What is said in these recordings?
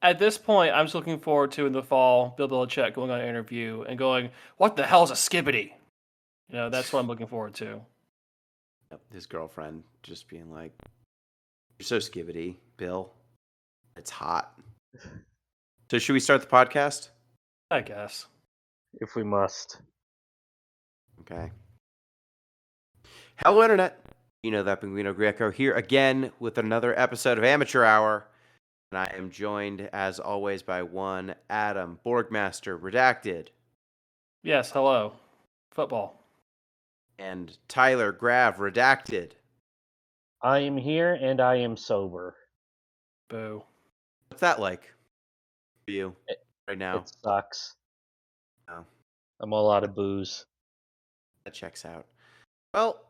At this point, I'm just looking forward to in the fall, Bill Belichick going on an interview and going, "What the hell's a skibbity?" That's what I'm looking forward to. His girlfriend just being like, "You're so skibbity, Bill. It's hot." So should we start the podcast? I guess. If we must. Okay. Hello, Internet. That Pinguino Greco here again with another episode of Amateur Hour. And I am joined, as always, by one Adam, Borgmaster, Redacted. Yes, hello. Football. And Tyler, Grav, Redacted. I am here and I am sober. Boo. What's that like for you right now? It sucks. Oh, I'm all out of booze. that checks out. Well,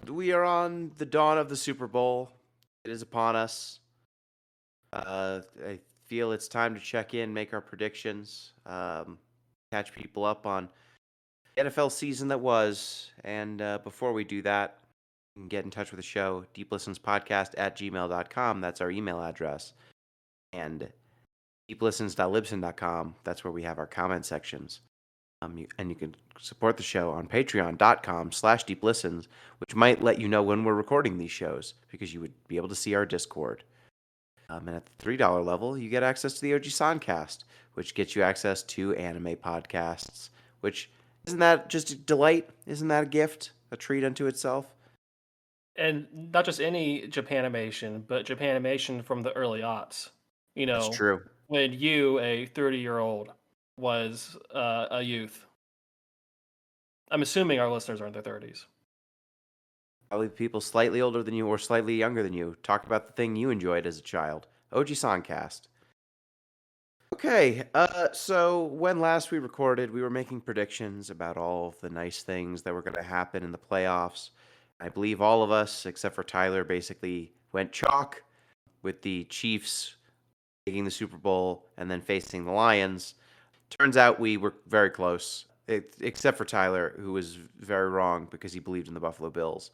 we are on the dawn of the Super Bowl. It is upon us. I feel it's time to check in, make our predictions, catch people up on the NFL season that was. And before we do that, you can get in touch with the show, deeplistenspodcast@gmail.com. That's our email address. And deeplistens.libsyn.com. That's where we have our comment sections. And you can support the show on patreon.com/deeplistens, which might let you know when we're recording these shows because you would be able to see our Discord. And at the $3 level, you get access to the OG Soncast, which gets you access to anime podcasts, which isn't that just a delight? Isn't that a gift? A treat unto itself? And not just any Japanimation, but Japanimation from the early aughts. That's true. When you, a 30-year-old, was a youth. I'm assuming our listeners are in their 30s. Probably people slightly older than you or slightly younger than you. Talk about the thing you enjoyed as a child. OG Soncast. Okay, so when last we recorded, we were making predictions about all of the nice things that were going to happen in the playoffs. I believe all of us, except for Tyler, basically went chalk with the Chiefs taking the Super Bowl and then facing the Lions. Turns out we were very close, except for Tyler, who was very wrong because he believed in the Buffalo Bills.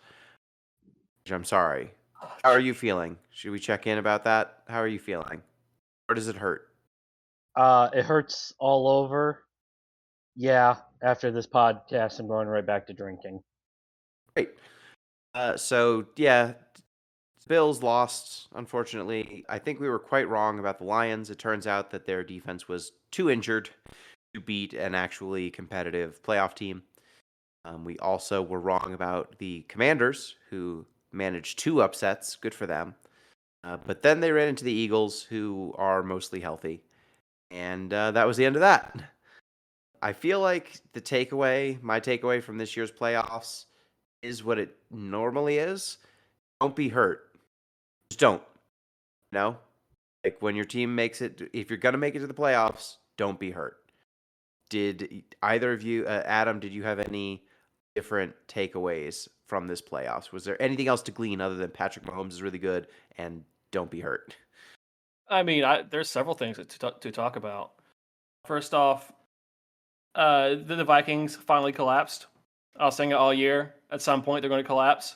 Which I'm sorry. How are you feeling? Should we check in about that? How are you feeling? Or does it hurt? It hurts all over. Yeah, after this podcast, I'm going right back to drinking. Great. Bills lost, unfortunately. I think we were quite wrong about the Lions. It turns out that their defense was too injured to beat an actually competitive playoff team. We also were wrong about the Commanders, who managed 2 upsets. Good for them. But then they ran into the Eagles, who are mostly healthy. And that was the end of that. I feel like my takeaway from this year's playoffs is what it normally is. Don't be hurt. Just don't. Like when your team makes it, if you're going to make it to the playoffs, don't be hurt. Did either of you, Adam, did you have any different takeaways from this playoffs? Was there anything else to glean other than Patrick Mahomes is really good and don't be hurt? I mean, there's several things to talk about. First off, the Vikings finally collapsed. I was saying it all year. At some point, they're going to collapse.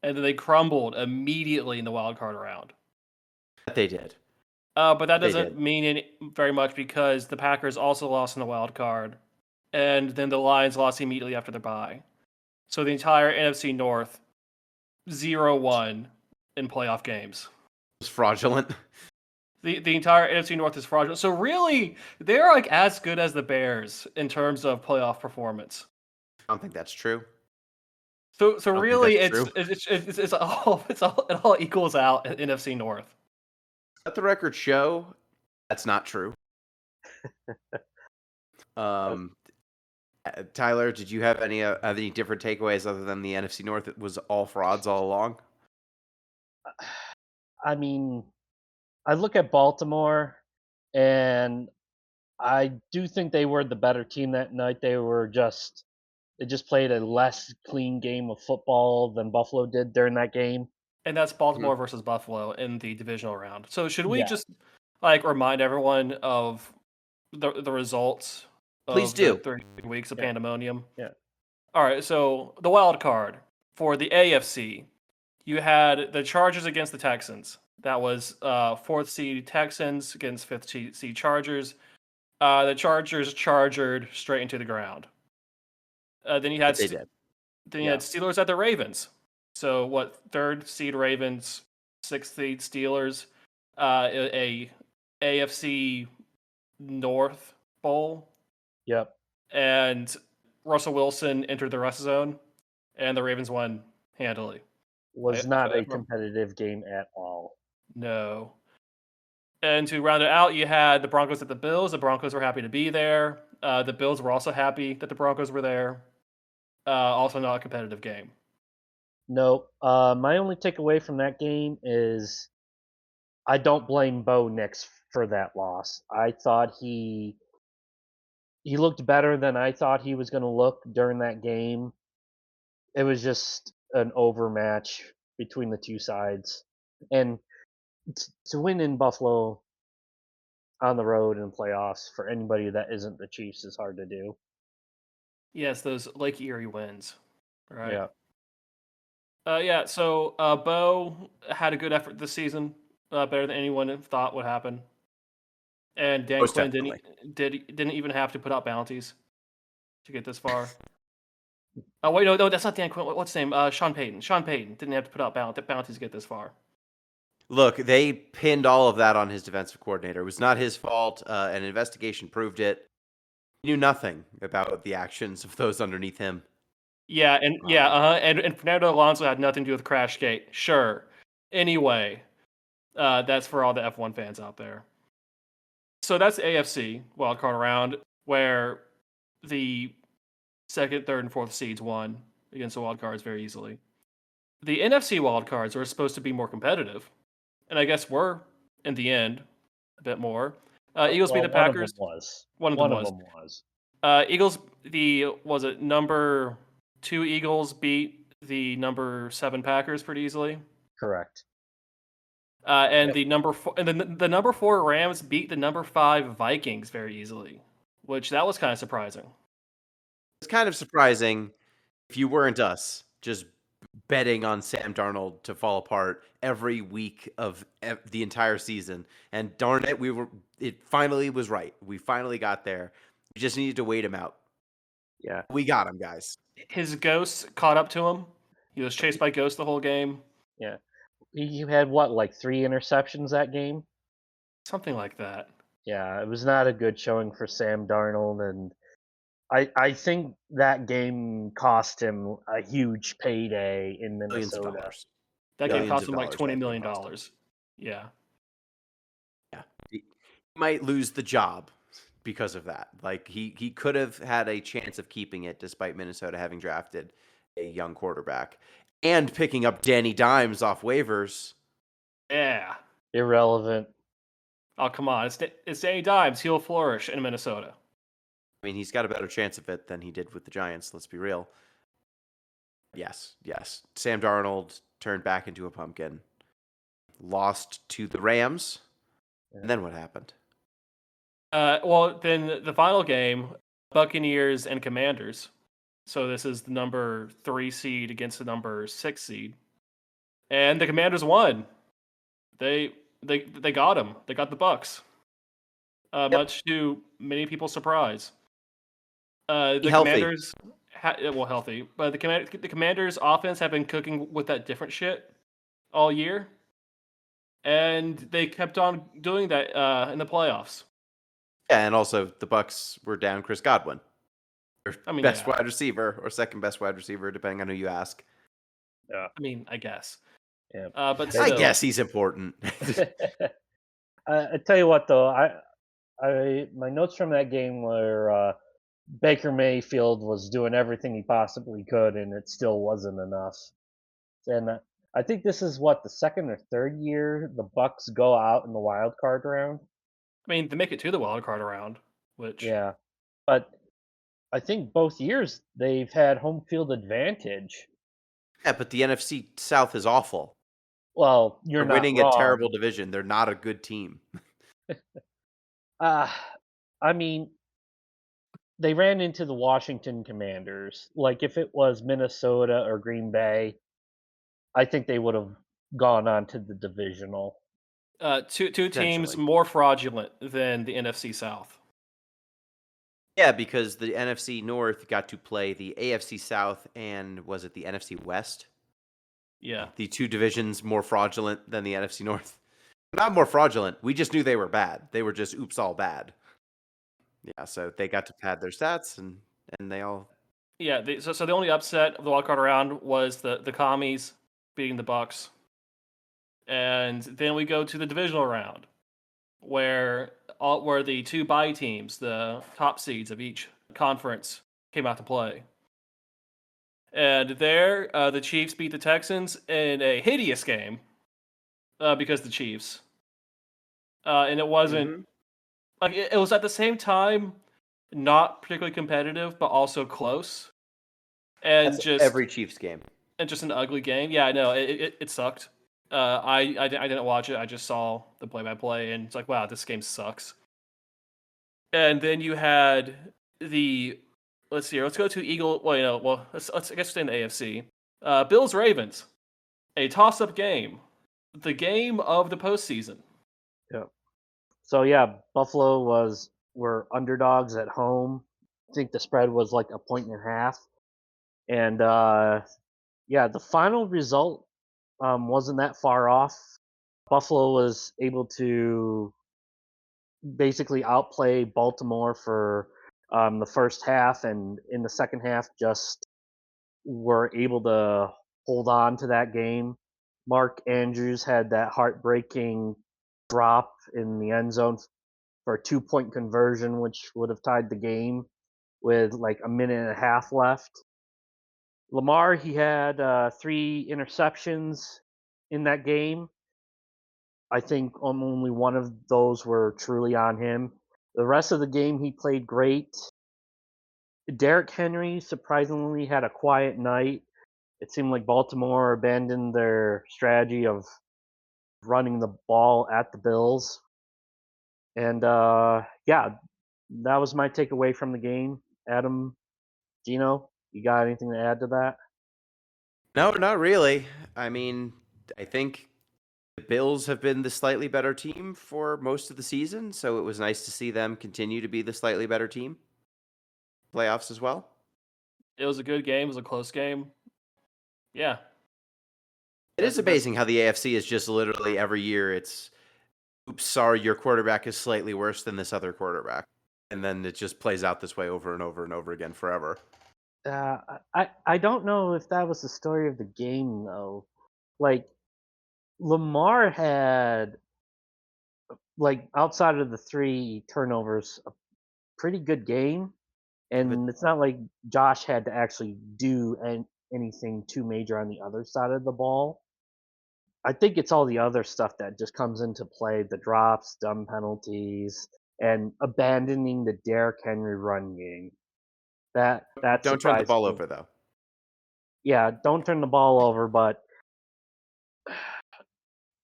And then they crumbled immediately in the wild card round. They did. But that doesn't mean very much because the Packers also lost in the wild card. And then the Lions lost immediately after their bye. So the entire NFC North, 0-1 in playoff games. It was fraudulent. The entire NFC North is fraudulent. So really, they're like as good as the Bears in terms of playoff performance. I don't think that's true. So really, it all equals out in NFC North. Let the record show that's not true. Tyler, did you have any different takeaways other than the NFC North? It was all frauds all along. I mean, I look at Baltimore, and I do think they were the better team that night. They just played a less clean game of football than Buffalo did during that game. And that's Baltimore versus Buffalo in the divisional round. So should we just remind everyone of the results of Please do. the 3 weeks of pandemonium? Yeah. All right, so the wild card for the AFC, you had the Chargers against the Texans. That was fourth seed Texans against fifth seed Chargers. The Chargers chargered straight into the ground. Then you had They did. Steelers at the Ravens. So what? Third seed Ravens, sixth seed Steelers, a AFC North Bowl, Yep. and Russell Wilson entered the rest zone, and the Ravens won handily. Was not a competitive game at all. No. And to round it out, you had the Broncos at the Bills. The Broncos were happy to be there. The Bills were also happy that the Broncos were there. Also not a competitive game. No. My only takeaway from that game is I don't blame Bo Nix for that loss. I thought he looked better than I thought he was going to look during that game. It was just an overmatch between the two sides. And to win in Buffalo on the road in playoffs for anybody that isn't the Chiefs is hard to do. Yes, those Lake Erie wins. Right. Yeah. Yeah, so Bo had a good effort this season, better than anyone thought would happen. And Dan Most Quinn definitely. didn't even have to put out bounties to get this far. Oh wait, no, that's not Dan Quinn. What's his name? Sean Payton. Sean Payton didn't have to put out bounties to get this far. Look, they pinned all of that on his defensive coordinator. It was not his fault. An investigation proved it. He knew nothing about the actions of those underneath him. Yeah, and Fernando Alonso had nothing to do with Crashgate. Sure. Anyway, that's for all the F1 fans out there. So that's AFC wildcard round, where the second, third, and fourth seeds won against the wildcards very easily. The NFC wildcards were supposed to be more competitive, and I guess were in the end a bit more. Eagles beat the Packers. One of them was. Eagles, was it number 2 Eagles beat the number 7 Packers pretty easily. Correct. And the number 4 and the number 4 Rams beat the number 5 Vikings very easily, which that was kind of surprising. It's kind of surprising if you weren't us, just betting on Sam Darnold to fall apart every week of the entire season. And darn it, it finally was right. We finally got there. We just needed to wait him out. Yeah. We got him, guys. His ghost caught up to him. He was chased by ghosts the whole game. Yeah. He had what, like 3 interceptions that game? Something like that. Yeah, it was not a good showing for Sam Darnold, and I think that game cost him a huge payday in Millions of Minnesota. dollars. That game Billions cost of him like dollars $20 that game million. cost him. Yeah. Yeah. He might lose the job because of that. Like he could have had a chance of keeping it despite Minnesota having drafted a young quarterback and picking up Danny Dimes off waivers. Yeah. Irrelevant. Oh, come on. It's Danny Dimes. He'll flourish in Minnesota. I mean, he's got a better chance of it than he did with the Giants, let's be real. Yes. Sam Darnold turned back into a pumpkin. Lost to the Rams. Yeah. And then what happened? Well, then the final game, Buccaneers and Commanders. So this is the number 3 seed against the number 6 seed. And the Commanders won. They got him. They got the Bucs. Much to many people's surprise. The Healthy. Commanders, healthy, but the Commanders' offense have been cooking with that different shit all year, and they kept on doing that in the playoffs. Yeah, and also the Bucs were down Chris Godwin. Best wide receiver or second best wide receiver, depending on who you ask. Yeah. I mean, I guess. Yeah. But I guess he's important. I tell you what, though, my notes from that game were Baker Mayfield was doing everything he possibly could, and it still wasn't enough. And I think this is the second or third year the Bucs go out in the wild card round. I mean, they make it to the wild card round, which but I think both years they've had home field advantage. Yeah, but the NFC South is awful. Well, They're winning a terrible division. They're not a good team. I mean, they ran into the Washington Commanders. Like, if it was Minnesota or Green Bay, I think they would have gone on to the divisional. Two teams Potentially. more fraudulent than the NFC South. Yeah, because the NFC North got to play the AFC South and was it the NFC West? Yeah. The two divisions more fraudulent than the NFC North. Not more fraudulent. We just knew they were bad. They were just oops all bad. Yeah, so they got to pad their stats and they all Yeah, so the only upset of the wild card round was the commies beating the Bucks, and then we go to the divisional round, where the two bye teams, the top seeds of each conference, came out to play, and there the Chiefs beat the Texans in a hideous game, because the Chiefs, and it wasn't Mhm. like it was at the same time not particularly competitive, but also close, and That's just every Chiefs game. an ugly game. Yeah, I know it sucked. I didn't watch it. I just saw the play-by-play, and it's like, wow, this game sucks. And then you had the let's see here. Let's go to Eagle. Well, let's I guess stay in the AFC. Bills Ravens, a toss-up game, the game of the postseason. Yeah. So yeah, Buffalo were underdogs at home. I think the spread was like 1.5 points, and yeah, the final result wasn't that far off. Buffalo was able to basically outplay Baltimore for the first half, and in the second half, just were able to hold on to that game. Mark Andrews had that heartbreaking drop in the end zone for a 2 point conversion, which would have tied the game with like a minute and a half left. Lamar, he had 3 interceptions in that game. I think only one of those were truly on him. The rest of the game, he played great. Derrick Henry surprisingly had a quiet night. It seemed like Baltimore abandoned their strategy of running the ball at the Bills. And yeah, that was my takeaway from the game. Adam, Gino, you got anything to add to that? No, not really. I mean, I think the Bills have been the slightly better team for most of the season, so it was nice to see them continue to be the slightly better team. Playoffs as well. It was a good game. It was a close game. Yeah, It is that's amazing how the AFC is just literally every year it's oops, sorry, your quarterback is slightly worse than this other quarterback. And then it just plays out this way over and over and over again forever. I don't know if that was the story of the game though. Like Lamar had like outside of the 3 turnovers, a pretty good game, But and it's not like Josh had to actually do anything too major on the other side of the ball. I think it's all the other stuff that just comes into play: the drops, dumb penalties, and abandoning the Derrick Henry run game. That don't turn the surprised ball me. over though. Yeah, don't turn the ball over, but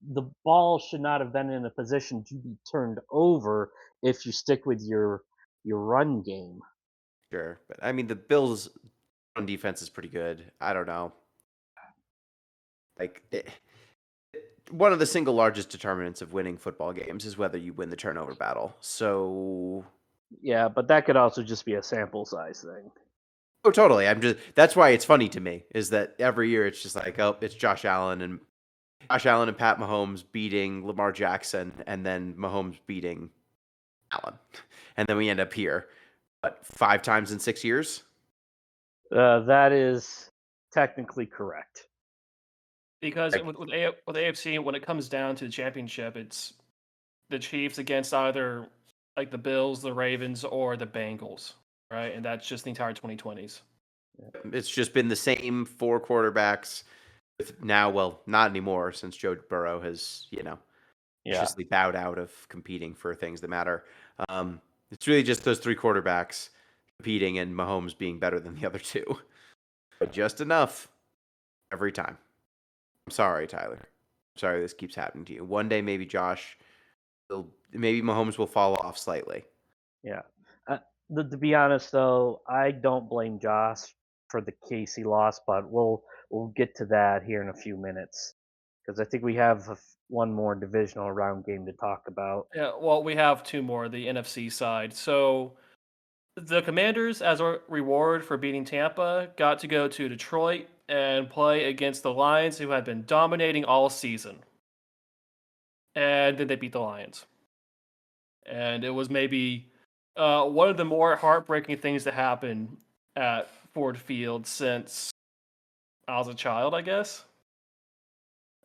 the ball should not have been in a position to be turned over if you stick with your run game. Sure. But I mean the Bills run defense is pretty good. I don't know. Like one of the single largest determinants of winning football games is whether you win the turnover battle. So Yeah, but that could also just be a sample size thing. oh totally. I'm just that's why it's funny to me is that every year it's just like, oh, it's Josh Allen and Pat Mahomes beating Lamar Jackson and then Mahomes beating Allen. And then we end up here. But 5 times in 6 years? That is technically correct. because Like with AFC, when it comes down to the championship, it's the Chiefs against either like the Bills, the Ravens, or the Bengals, right? And that's just the entire 2020s. it's just been the same 4 quarterbacks with now, well, not anymore since Joe Burrow has, Yeah. graciously bowed out of competing for things that matter. It's really just those 3 quarterbacks competing and Mahomes being better than the other two. But just enough every time. I'm sorry, Tyler. I'm sorry this keeps happening to you. One day, maybe maybe Mahomes will fall off slightly. Yeah. Uh, to be honest, though, I don't blame Josh for the Casey loss, but we'll get to that here in a few minutes because I think we have one more divisional round game to talk about. Yeah, well, we have two more, the NFC side. So the Commanders, as a reward for beating Tampa, got to go to Detroit and play against the Lions, who had been dominating all season. And then they beat the Lions. And it was maybe one of the more heartbreaking things to happen at Ford Field since I was a child, I guess.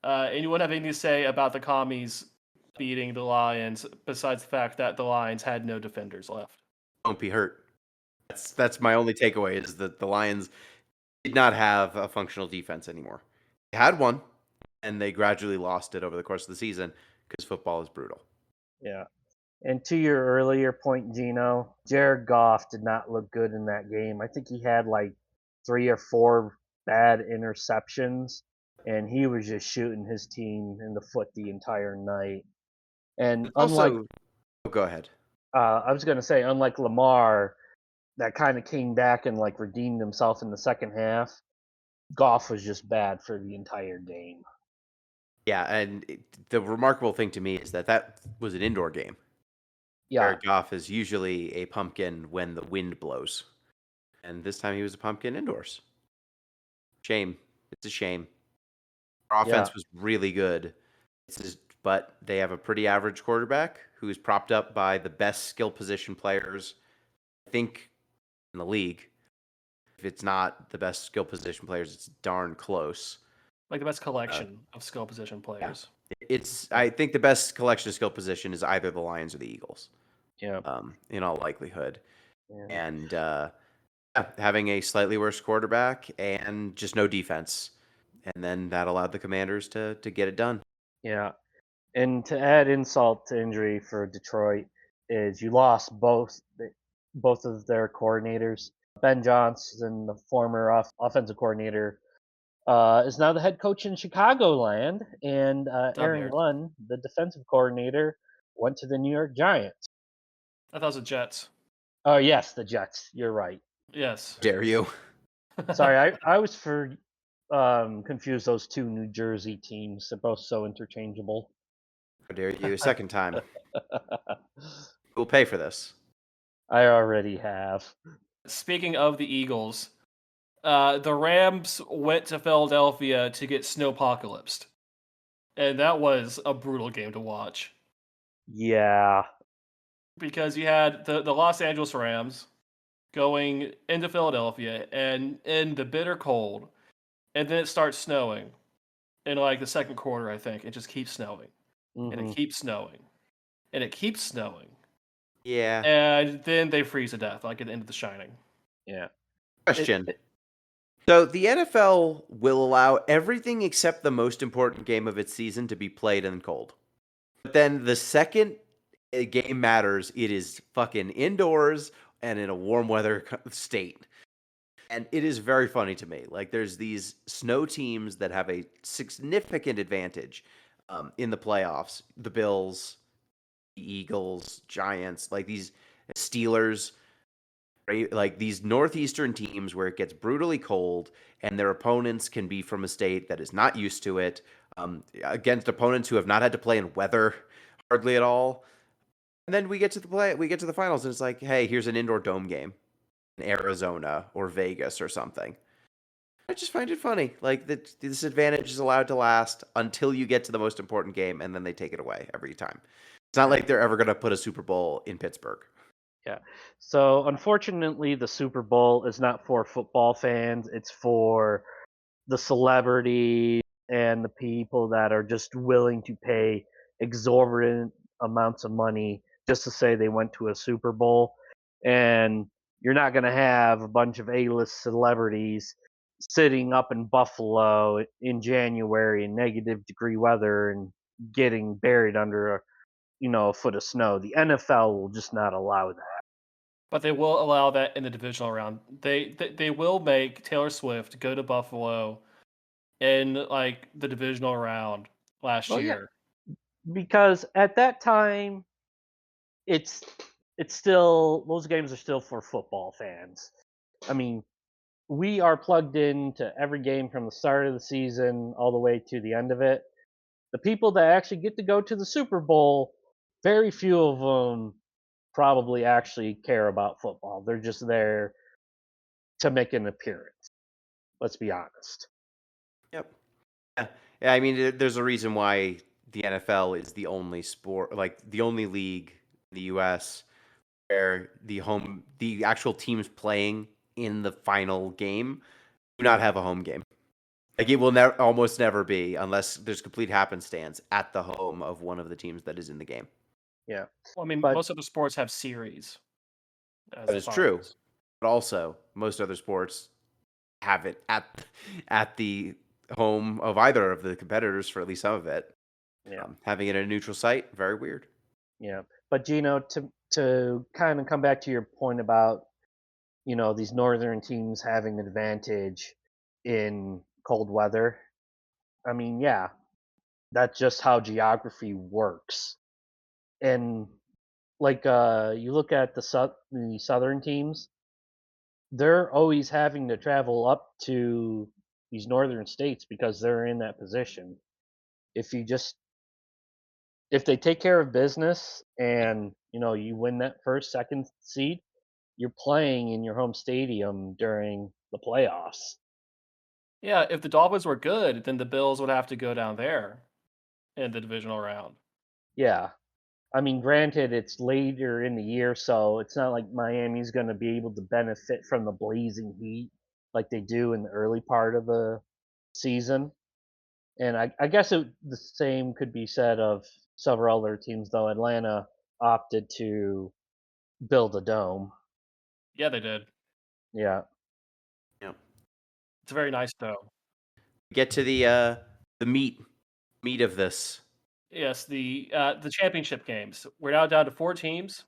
Anyone have anything to say about the Commies beating the Lions, besides the fact that the Lions had no defenders left? Don't be hurt. That's my only takeaway is that the Lions did not have a functional defense anymore. They had one, and they gradually lost it over the course of the season because football is brutal. Yeah. And to your earlier point, Gino, Jared Goff did not look good in that game. I think he had like 3 or 4 bad interceptions, and he was just shooting his team in the foot the entire night. And It's unlike, also, oh, go ahead. I was going to say, unlike Lamar, that kind of came back and like redeemed himself in the second half, Goff was just bad for the entire game. Yeah, and the remarkable thing to me is that that was an indoor game. Yeah, Jared Goff is usually a pumpkin when the wind blows, and this time he was a pumpkin indoors. Shame. It's a shame. Our yeah, offense was really good, but they have a pretty average quarterback who is propped up by the best skill position players, I think, in the league. If it's not the best skill position players, it's darn close. Like the best collection of skill position players. I think the best collection of skill position is either the Lions or the Eagles, yeah. in all likelihood. Yeah. And having a slightly worse quarterback and just no defense. And then that allowed the Commanders to get it done. Yeah. And to add insult to injury for Detroit is you lost both of their coordinators. Ben Johnson, the former offensive coordinator, is now the head coach in Chicagoland, and I'm Aaron here. Lunn, the defensive coordinator, went to the New York Giants. I thought it was the Jets. Oh yes, the Jets. You're right. Yes. Dare you? Sorry, I was confused those two New Jersey teams. They're both so interchangeable. How dare you? Second time. We'll pay for this. I already have. Speaking of the Eagles, the Rams went to Philadelphia to get snowpocalypsed. And that was a brutal game to watch. Yeah. Because you had the Los Angeles Rams going into Philadelphia and in the bitter cold, and then it starts snowing in like the second quarter, I think. It just keeps snowing. And it Hmm. keeps snowing. And it keeps snowing. Yeah. And then they freeze to death, like at the end of The Shining. Yeah. Question. So the NFL will allow everything except the most important game of its season to be played in cold. But then the second a game matters, it is fucking indoors and in a warm weather state. And it is very funny to me. Like there's these snow teams that have a significant advantage in the playoffs. The Bills, the Eagles, Giants, like these Steelers, right? Like these northeastern teams where it gets brutally cold and their opponents can be from a state that is not used to it, against opponents who have not had to play in weather hardly at all. And then we get to the finals, and it's like, hey, here's an indoor dome game in Arizona or Vegas or something. I just find it funny. Like this advantage is allowed to last until you get to the most important game, and then they take it away every time. It's not like they're ever going to put a Super Bowl in Pittsburgh. Yeah. So unfortunately, the Super Bowl is not for football fans. It's for the celebrities and the people that are just willing to pay exorbitant amounts of money just to say they went to a Super Bowl. And you're not going to have a bunch of A-list celebrities sitting up in Buffalo in January in negative degree weather and getting buried under a foot of snow. The NFL will just not allow that. But they will allow that in the divisional round. They will make Taylor Swift go to Buffalo in like the divisional round last Well, yeah, year. because at that time it's still, those games are still for football fans. I mean, we are plugged into every game from the start of the season all the way to the end of it. The people that actually get to go to the Super Bowl, very few of them probably actually care about football. They're just there to make an appearance. Let's be honest. Yep. Yeah. Yeah, I mean, there's a reason why the NFL is the only sport, like the only league in the U.S. where the actual teams playing in the final game do not have a home game. Like it will never, almost never be, unless there's complete happenstance at the home of one of the teams that is in the game. Yeah. Well, I mean, But most other sports have series as That the is true, finals. but also most other sports have it at the home of either of the competitors for at least some of it. yeah, Having it at a neutral site, very weird. yeah. But Gino, to kind of come back to your point about these northern teams having an advantage in cold weather. I mean, yeah, that's just how geography works. And like you look at the southern teams, they're always having to travel up to these northern states because they're in that position. If you just if they take care of business and you win that first second seed, you're playing in your home stadium during the playoffs. Yeah, if the Dolphins were good, then the Bills would have to go down there in the divisional round. Yeah, I mean, granted, it's later in the year, so it's not like Miami's going to be able to benefit from the blazing heat like they do in the early part of the season. And I guess the same could be said of several other teams, though. Atlanta opted to build a dome. Yeah, they did. Yeah. Yeah. It's very nice though. Get to the meat of this. Yes, the championship games. We're now down to 4 teams.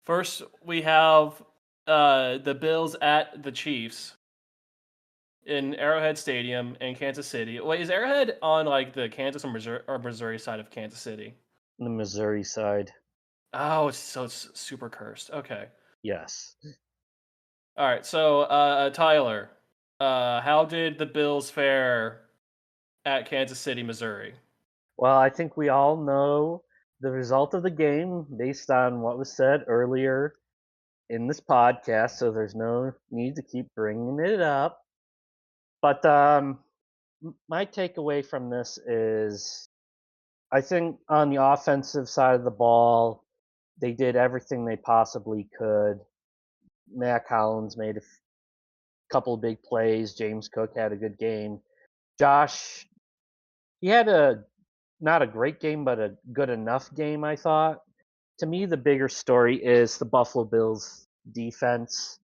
First, we have the Bills at the Chiefs in Arrowhead Stadium in Kansas City. Wait, is Arrowhead on like the Kansas or Missouri side of Kansas City? The Missouri side. Oh, it's super cursed. Okay. Yes. All right. So, Tyler, how did the Bills fare at Kansas City, Missouri? Well, I think we all know the result of the game based on what was said earlier in this podcast, so there's no need to keep bringing it up. But my takeaway from this is I think on the offensive side of the ball, they did everything they possibly could. Matt Collins made a couple of big plays. James Cook had a good game. Josh, he had a not a great game, but a good enough game, I thought. To me, the bigger story is the Buffalo Bills defense.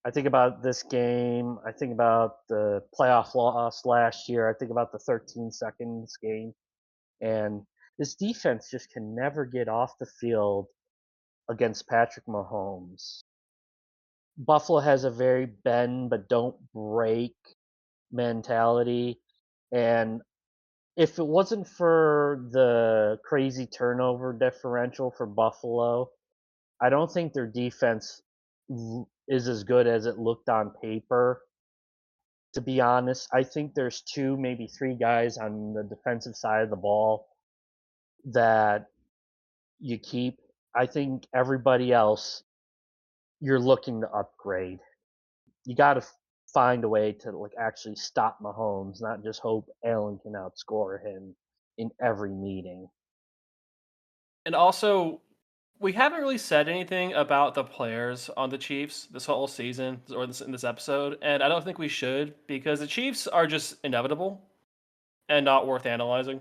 I think about this game. I think about the playoff loss last year. I think about the 13 seconds game. And this defense just can never get off the field against Patrick Mahomes. Buffalo has a very bend but don't break mentality. And if it wasn't for the crazy turnover differential for Buffalo, I don't think their defense is as good as it looked on paper. To be honest, I think there's two, maybe three guys on the defensive side of the ball that you keep. I think everybody else you're looking to upgrade. You got to find a way to like actually stop Mahomes, not just hope Allen can outscore him in every meeting. And also, we haven't really said anything about the players on the Chiefs this whole season or in this episode, and I don't think we should because the Chiefs are just inevitable and not worth analyzing.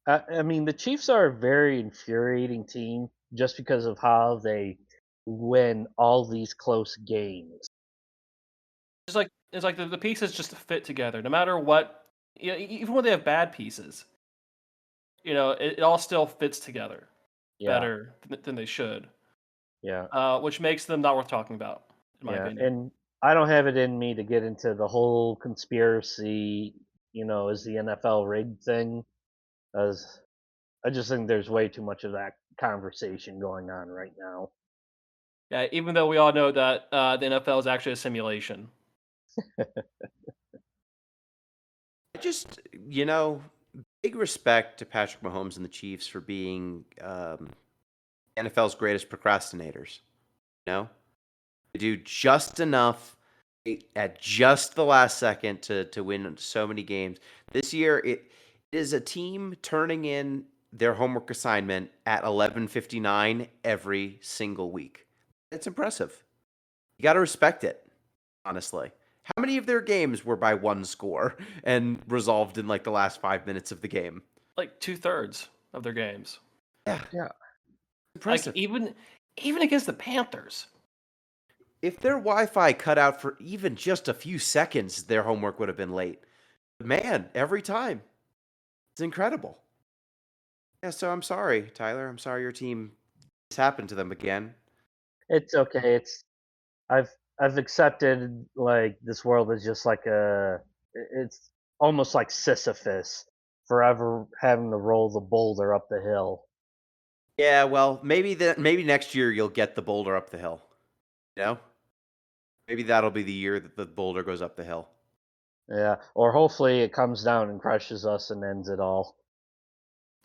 I mean, the Chiefs are a very infuriating team just because of how they win all these close games. It's like the pieces just fit together, no matter what. Even when they have bad pieces, it all still fits together Yeah, better than they should, yeah, which makes them not worth talking about, in my yeah. opinion. And I don't have it in me to get into the whole conspiracy, is the NFL rigged thing, as I just think there's way too much of that conversation going on right now. Yeah, even though we all know that the NFL is actually a simulation. I just, you know, big respect to Patrick Mahomes and the Chiefs for being NFL's greatest procrastinators. You know, they do just enough at just the last second to win so many games. This year, it is a team turning in their homework assignment at 11:59 every single week. It's impressive. You got to respect it, honestly. How many of their games were by one score and resolved in like the last 5 minutes of the game? Like 2/3 of their games. Yeah, Yeah. Like impressive. even against the Panthers. If their Wi-Fi cut out for even just a few seconds, their homework would have been late. Man, every time. It's incredible. Yeah, so I'm sorry, Tyler. I'm sorry your team this happened to them again. It's okay. I've I've accepted like this world is just like it's almost like Sisyphus forever having to roll the boulder up the hill. Yeah, well, maybe next year you'll get the boulder up the hill. You know? Maybe that'll be the year that the boulder goes up the hill. Yeah, or hopefully it comes down and crushes us and ends it all.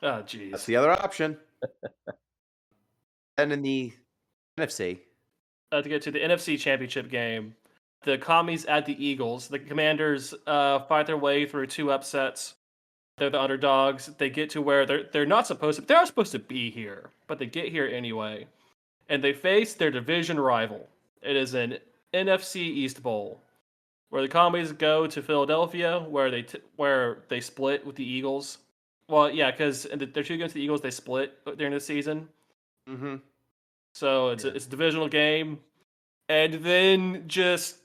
Oh, That's jeez. the other option. And in the NFC, To get to the NFC Championship game, the Commies at the Eagles. The Commanders fight their way through 2 upsets. They're the underdogs. They get to where they're not supposed to. They're not supposed to be here, but they get here anyway, and they face their division rival. It is an NFC East Bowl, where the Commies go to Philadelphia, where they split with the Eagles. Well, yeah, because their 2 against the Eagles, they split during the season. mm-hmm. So it's a divisional game, and then just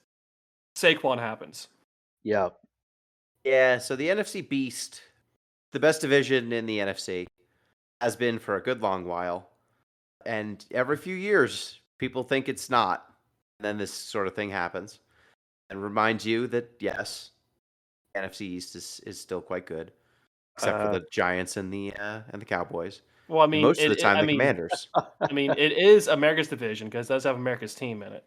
Saquon happens. Yep. Yeah, so the NFC Beast, the best division in the NFC, has been for a good long while. And every few years, people think it's not. And then this sort of thing happens and reminds you that, yes, NFC East is still quite good, except for the Giants and the Cowboys. Well, I And mean, most of the time, the Commanders. I mean, it is America's division because it does have America's team in it.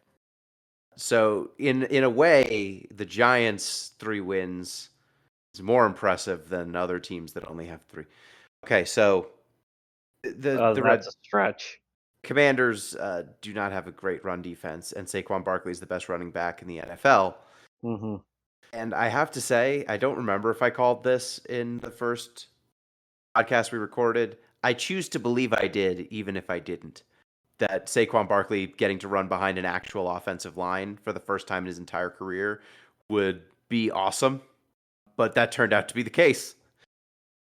So in a way, the Giants' 3 wins is more impressive than other teams that only have 3. Okay, so the Red That's a stretch. Commanders do not have a great run defense, and Saquon Barkley is the best running back in the NFL. Hmm. And I have to say, I don't remember if I called this in the first podcast we recorded. I choose to believe I did, even if I didn't. That Saquon Barkley getting to run behind an actual offensive line for the first time in his entire career would be awesome. But that turned out to be the case.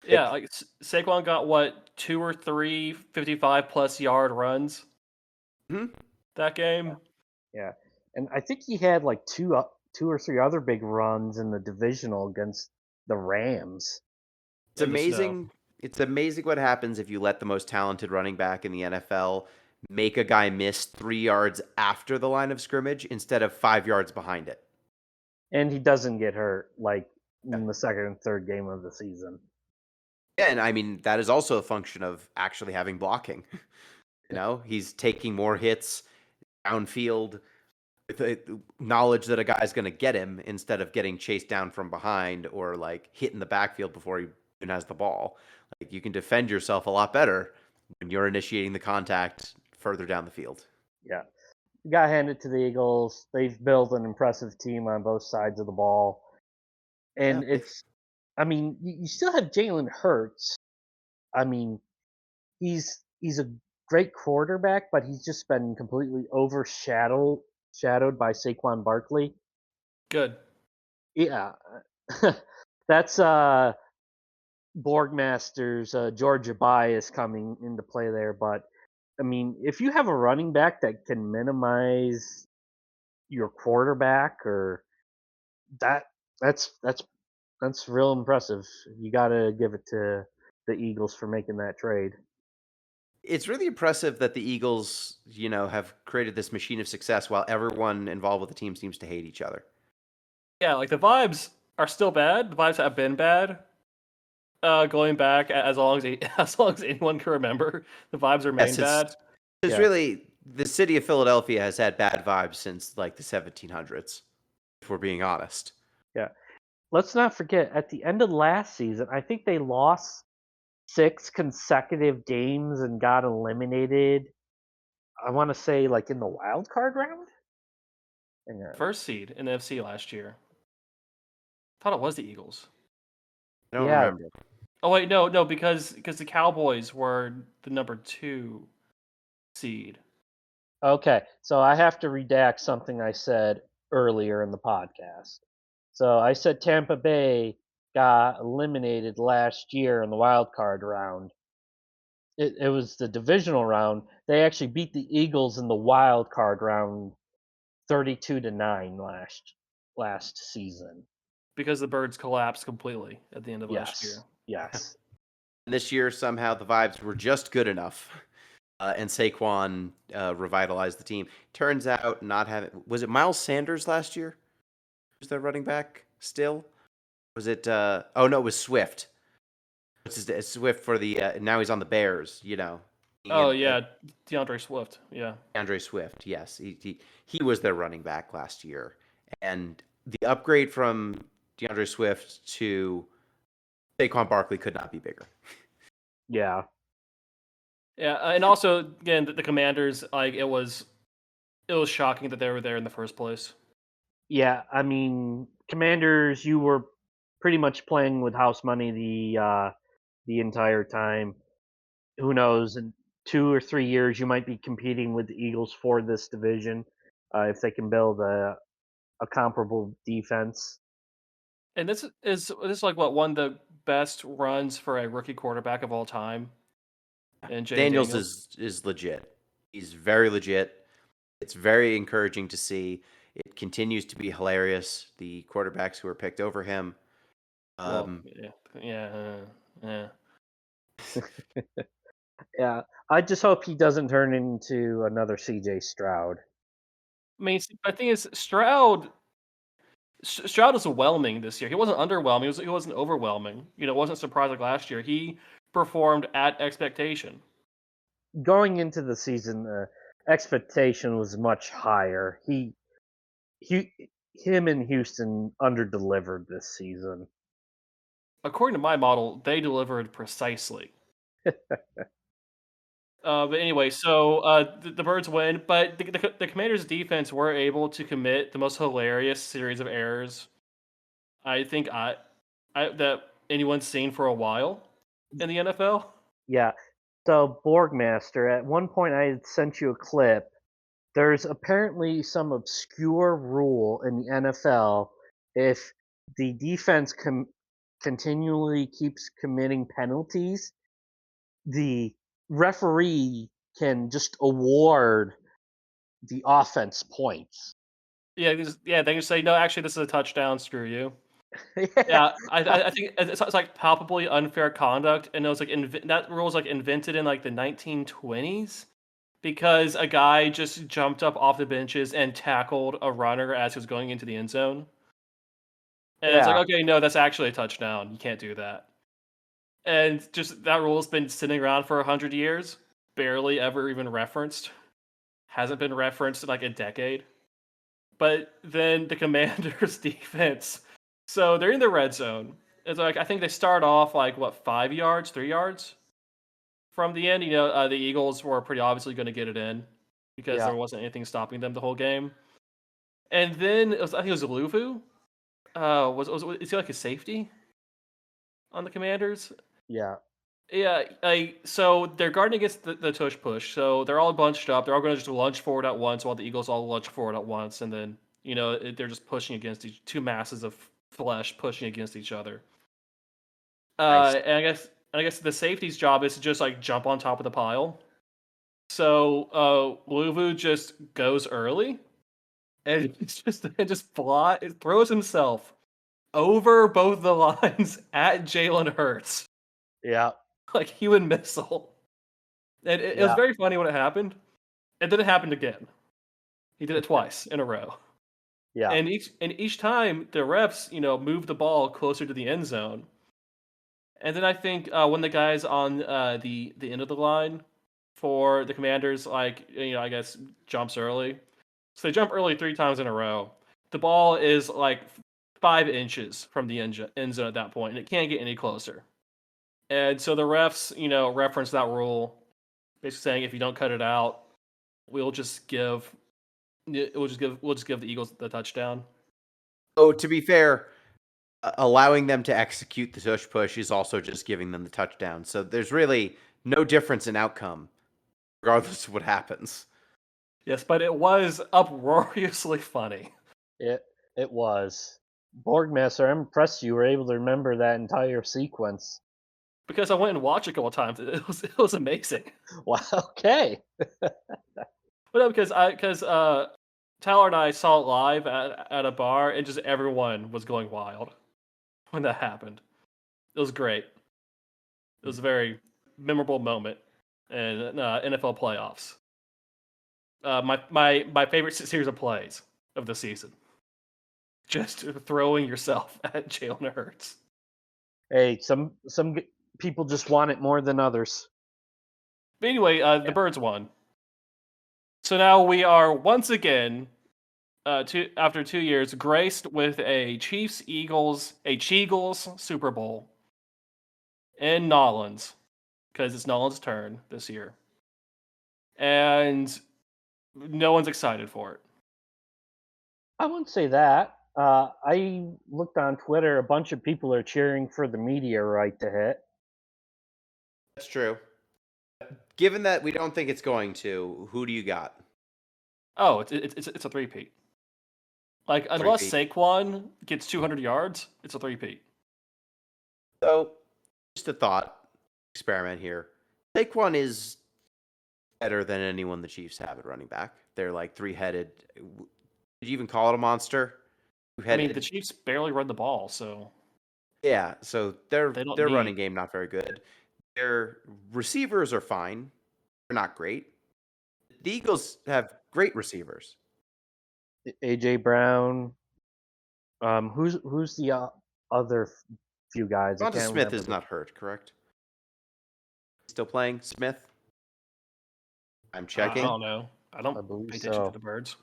Yeah, like Saquon got what 2 or 3 55-plus yard runs Mhm. that game. Yeah, and I think he had like two or three other big runs in the divisional against the Rams. It's In the snow. amazing. It's amazing what happens if you let the most talented running back in the NFL make a guy miss 3 yards after the line of scrimmage instead of 5 yards behind it. And he doesn't get hurt like Yeah. in the second and third game of the season. And I mean, that is also a function of actually having blocking. He's taking more hits downfield with the knowledge that a guy's going to get him instead of getting chased down from behind or like hit in the backfield before he even has the ball. Like you can defend yourself a lot better when you're initiating the contact further down the field. Yeah. You got handed to the Eagles. They've built an impressive team on both sides of the ball. And Yeah, I mean, you still have Jalen Hurts. I mean, he's a great quarterback, but he's just been completely overshadowed by Saquon Barkley. Good. Yeah. That's Borgmaster's Georgia bias coming into play there, but I mean, if you have a running back that can minimize your quarterback, or that, that's real impressive. You got to give it to the Eagles for making that trade. it's really impressive that the Eagles, have created this machine of success while everyone involved with the team seems to hate each other. Yeah, like the vibes are still bad. The vibes have been bad. Going back as long as as long as anyone can remember, the vibes remain Yes, bad. it's Yeah. really the city of Philadelphia has had bad vibes since like the 1700s, if we're being honest. Yeah. let's not forget, at the end of last season, I think they lost 6 consecutive games and got eliminated. I want to say, like, in the wild card round. Hang on. First seed in the FC last year. Thought it was the Eagles. I don't Yeah. remember. Oh wait, no, because the Cowboys were the number 2 seed. Okay, so I have to redact something I said earlier in the podcast. So I said Tampa Bay got eliminated last year in the wild card round. It was the divisional round. They actually beat the Eagles in the wild card round 32-9 last season. Because the Birds collapsed completely at the end of last Yes. year. Yes. This year, somehow the vibes were just good enough, and Saquon revitalized the team. Turns out, not having was it Miles Sanders last year? Was their running back still? Was it? Oh no, it was Swift. It's Swift for the now he's on the Bears. You know. Oh And, yeah, DeAndre Swift. Yeah. Andre Swift. Yes, he was their running back last year, and the upgrade from DeAndre Swift to Saquon Barkley could not be bigger. Yeah. Yeah, and also again the Commanders, like it was shocking that they were there in the first place. Yeah, I mean, Commanders, you were pretty much playing with house money the entire time. Who knows? In 2 or 3 years, you might be competing with the Eagles for this division if they can build a comparable defense. And this is like what one of the best runs for a rookie quarterback of all time. And Daniels is legit. He's very legit. It's very encouraging to see. It continues to be hilarious. The quarterbacks who are picked over him. Well, yeah. Yeah, I just hope he doesn't turn into another CJ Stroud. I mean, the thing is, Stroud was overwhelming this year. He wasn't underwhelming. He wasn't overwhelming. It wasn't surprising like last year. He performed at expectation. Going into the season, the expectation was much higher. Him and Houston underdelivered this season. According to my model, they delivered precisely. But anyway, so the Birds win, but the Commanders' defense were able to commit the most hilarious series of errors I think that anyone's seen for a while in the NFL. Yeah. So Borgmaster, at one point I had sent you a clip. There's apparently some obscure rule in the NFL if the defense continually keeps committing penalties, the referee can just award the offense points. Yeah, they can say no. Actually, this is a touchdown. Screw you. Yeah. Yeah, I think it's like palpably unfair conduct, and it was like that rule was like invented in like the 1920s because a guy just jumped up off the benches and tackled a runner as he was going into the end zone. And it's like, Yeah. okay, no, that's actually a touchdown. You can't do that. And just that rule has been sitting around for 100 years, barely ever even referenced. Hasn't been referenced in like a decade. But then the Commanders' defense, so they're in the red zone. It's like I think they start off like what 5 yards, 3 yards from the end. The Eagles were pretty obviously going to get it in because Yeah. there wasn't anything stopping them the whole game. And then I think it was Luvu. Is he like a safety on the Commanders? Yeah. Yeah, so they're guarding against the tush push. So they're all bunched up. They're all going to just lunge forward at once, while the Eagles all lunge forward at once, and then they're just pushing against two masses of flesh pushing against each other. Nice. And I guess the safety's job is to just like jump on top of the pile. So Luvu just goes early, and it throws himself over both the lines at Jalen Hurts. Yeah. Like human missile. And it was Yeah. very funny when it happened. And then it happened again. He did it twice in a row. Yeah. And each time the refs, moved the ball closer to the end zone. And then I think when the guy's on the end of the line for the Commanders, like I guess jumps early. So they jump early 3 times in a row. The ball is like 5 inches from the end zone at that point, and it can't get any closer. And so the refs, reference that rule, basically saying if you don't cut it out, we'll just give the Eagles the touchdown. Oh, to be fair, allowing them to execute the tush push is also just giving them the touchdown. So there's really no difference in outcome, regardless of what happens. Yes, but it was uproariously funny. It was. Borgmaster, I'm impressed you were able to remember that entire sequence. Because I went and watched it a couple times. It was amazing. Wow, okay. But no, because Tyler and I saw it live at a bar, and just everyone was going wild when that happened. It was great. It was a very memorable moment in NFL playoffs. My favorite series of plays of the season. Just throwing yourself at Jalen Hurts. Hey, some people just want it more than others. But anyway, the Birds won. So now we are once again, after 2 years, graced with a Chiefs-Eagles Super Bowl in Nolans, because it's Nolan's turn this year. And no one's excited for it. I wouldn't say that. I looked on Twitter. A bunch of people are cheering for the media right to hit. That's true. Given that we don't think it's going to, who do you got? Oh, it's a three-peat. Like, unless Saquon gets 200 yards, it's a three-peat. So, just a thought experiment here. Saquon is better than anyone the Chiefs have at running back. They're like three-headed. Did you even call it a monster? I mean, the Chiefs barely run the ball, so yeah. So their they don't running need- game not very good. Their receivers are fine. They're not great. The Eagles have great receivers. AJ Brown. Who's the other few guys? Devonta Smith is not hurt, correct? Still playing Smith? I'm checking. I don't know. I don't believe pay attention to so. the Birds.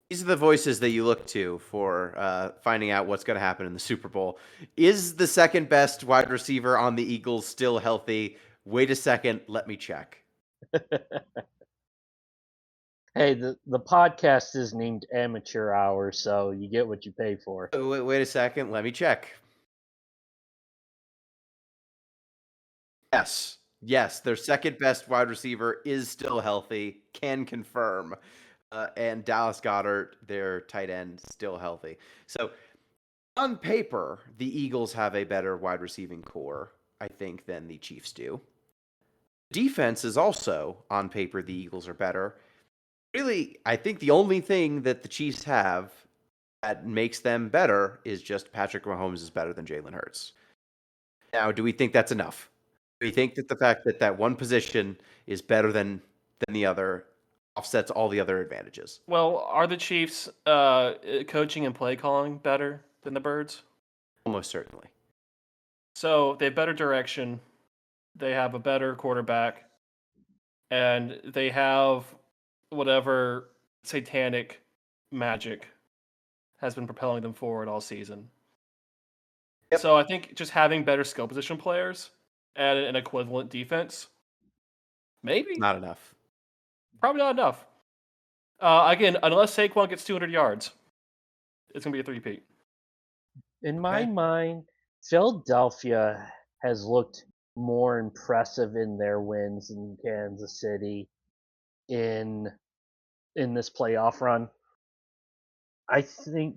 These are the voices that you look to for finding out what's going to happen in the Super Bowl. Is the second best wide receiver on the Eagles still healthy? Wait a second. Let me check. Hey, the podcast is named Amateur Hour, so you get what you pay for. Wait a second. Let me check. Yes, their second best wide receiver is still healthy. Can confirm. And Dallas Goedert, their tight end, still healthy. So on paper, the Eagles have a better wide receiving core, I think, than the Chiefs do. Defense is also, on paper, the Eagles are better. Really, I think the only thing that the Chiefs have that makes them better is just Patrick Mahomes is better than Jalen Hurts. Now, do we think that's enough? Do we think that the fact that that one position is better than the other offsets all the other advantages? Well, are the Chiefs coaching and play calling better than the Birds? Almost certainly. So they have better direction. They have a better quarterback, and they have whatever satanic magic has been propelling them forward all season. Yep. So I think just having better skill position players and an equivalent defense, maybe Not enough. probably not enough. Again, unless Saquon gets 200 yards, it's gonna be a three-peat. In my mind, Philadelphia has looked more impressive in their wins in Kansas City in this playoff run. I think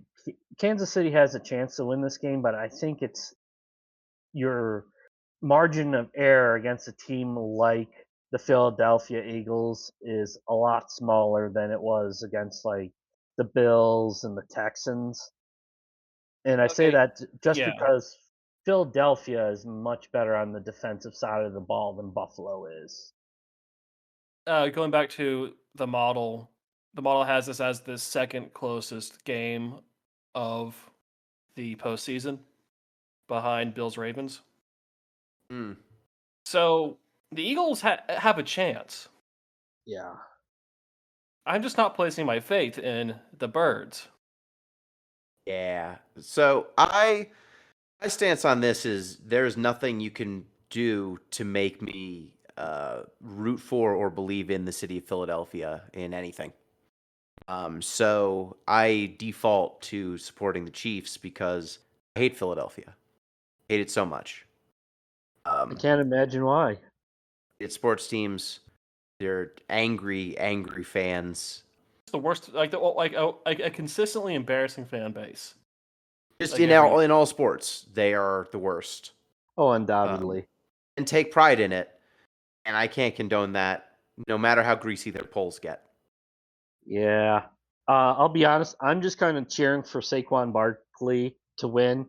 Kansas City has a chance to win this game, but I think it's your margin of error against a team like the Philadelphia Eagles is a lot smaller than it was against like the Bills and the Texans. And I say Okay, that just yeah. because Philadelphia is much better on the defensive side of the ball than Buffalo is. Going back to the model has this as the second closest game of the postseason behind Bills Ravens. Mm. So the Eagles have a chance. Yeah. I'm just not placing my faith in the Birds. Yeah. So my stance on this is there's nothing you can do to make me root for or believe in the city of Philadelphia in anything. So I default to supporting the Chiefs because I hate Philadelphia. I hate it so much. I can't imagine why. It's sports teams. They're angry, angry fans. It's the worst, like a consistently embarrassing fan base. Just Like in every year. all sports, they are the worst. Oh, undoubtedly. And take pride in it. And I can't condone that, no matter how greasy their polls get. Yeah. I'll be honest. I'm just kind of cheering for Saquon Barkley to win.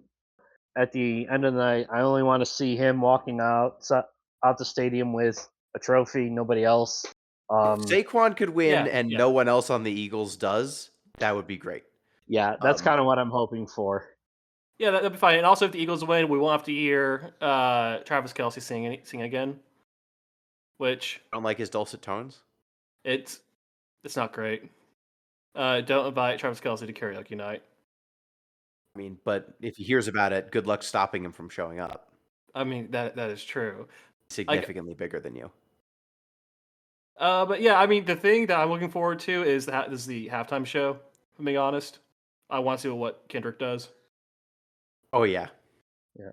At the end of the night, I only want to see him walking out the stadium with a trophy. Nobody else. If Saquon could win Yeah, and yeah. no one else on the Eagles does, that would be great. Yeah, that's kind of what I'm hoping for. Yeah, that'd be fine. And also, if the Eagles win, we won't have to hear Travis Kelce sing again. Which I don't like his dulcet tones. it's not great. Don't invite Travis Kelce to karaoke night. I mean, but if he hears about it, good luck stopping him from showing up. I mean that is true. Significantly bigger than you. But yeah, I mean the thing that I'm looking forward to is the halftime show. If I'm being honest, I want to see what Kendrick does. Oh yeah. Yeah.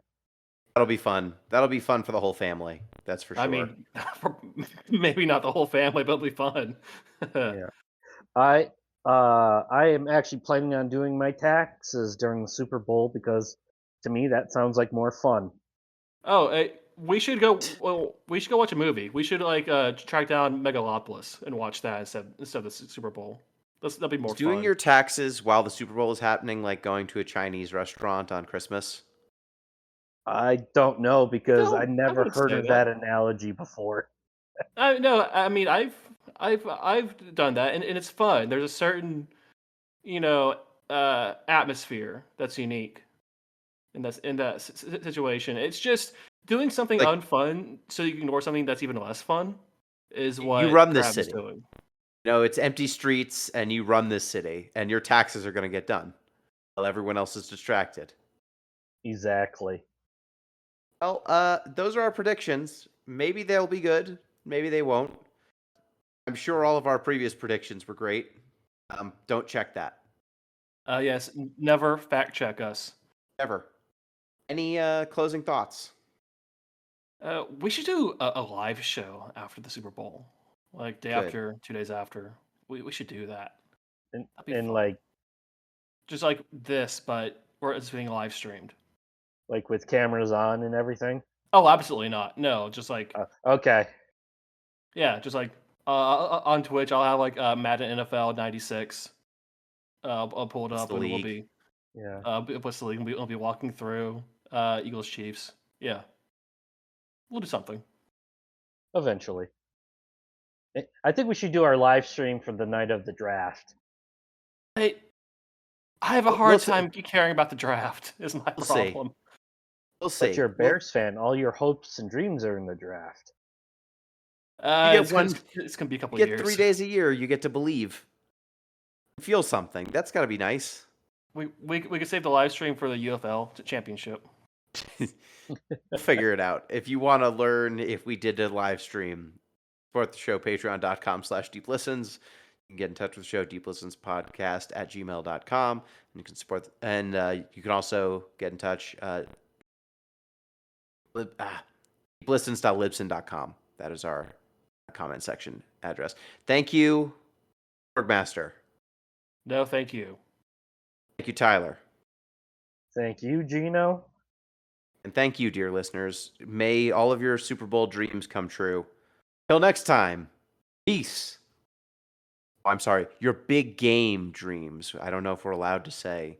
That'll be fun. That'll be fun for the whole family. That's for sure. I mean, maybe not the whole family, but it'll be fun. Yeah. I am actually planning on doing my taxes during the Super Bowl because to me that sounds like more fun. Oh, we should go. Well, we should go watch a movie. We should track down Megalopolis and watch that instead of the Super Bowl. That'll be more Is doing fun. your taxes while the Super Bowl is happening like going to a Chinese restaurant on Christmas? I don't know because No, I I never wouldn't heard say of that. that analogy before. No, I mean I've done that, and it's fun. There's a certain atmosphere that's unique in that situation. It's just doing something Like unfun so you can ignore something that's even less fun is you what run this Grav is city. doing. No, it's empty streets and you run this city and your taxes are going to get done while everyone else is distracted. Exactly. Well, those are our predictions. Maybe they'll be good. Maybe they won't. I'm sure all of our previous predictions were great. Don't check that. Yes, never fact check us. Ever. Any closing thoughts? We should do a live show after the Super Bowl, like day Good. after, 2 days after. We should do that. And, That'd be and fun. Just like this, but where it's being live streamed. like with cameras on and everything. Oh, absolutely not. No, just like Okay. yeah, just like on Twitch, I'll have like Madden NFL '96. I'll pull it What's up the and we'll league? be Yeah. what's the league? We'll be walking through Eagles Chiefs. Yeah, we'll do something. Eventually. I think we should do our live stream for the night of the draft. I have a We'll hard see. time caring about the draft. Is my We'll see. problem. We'll see. But you're a Bears fan. All your hopes and dreams are in the draft. You get It's gonna be a couple you get years. 3 days a year. You get to believe. Feel something. That's got to be nice. We could save the live stream for the UFL championship. We'll figure it out. If you want to learn if we did a live stream, support the show, patreon.com/deeplistens. You can get in touch with the show, deeplistenspodcast@gmail.com. And you can support, and you can also get in touch, deeplistens.libsyn.com. That is our comment section address. Thank you, Borgmaster. No, thank you. Thank you, Tyler. Thank you, Gino. And thank you, dear listeners. May all of your Super Bowl dreams come true. Till next time, peace. Oh, I'm sorry, your big game dreams. I don't know if we're allowed to say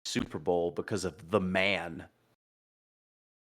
Super Bowl because of the man.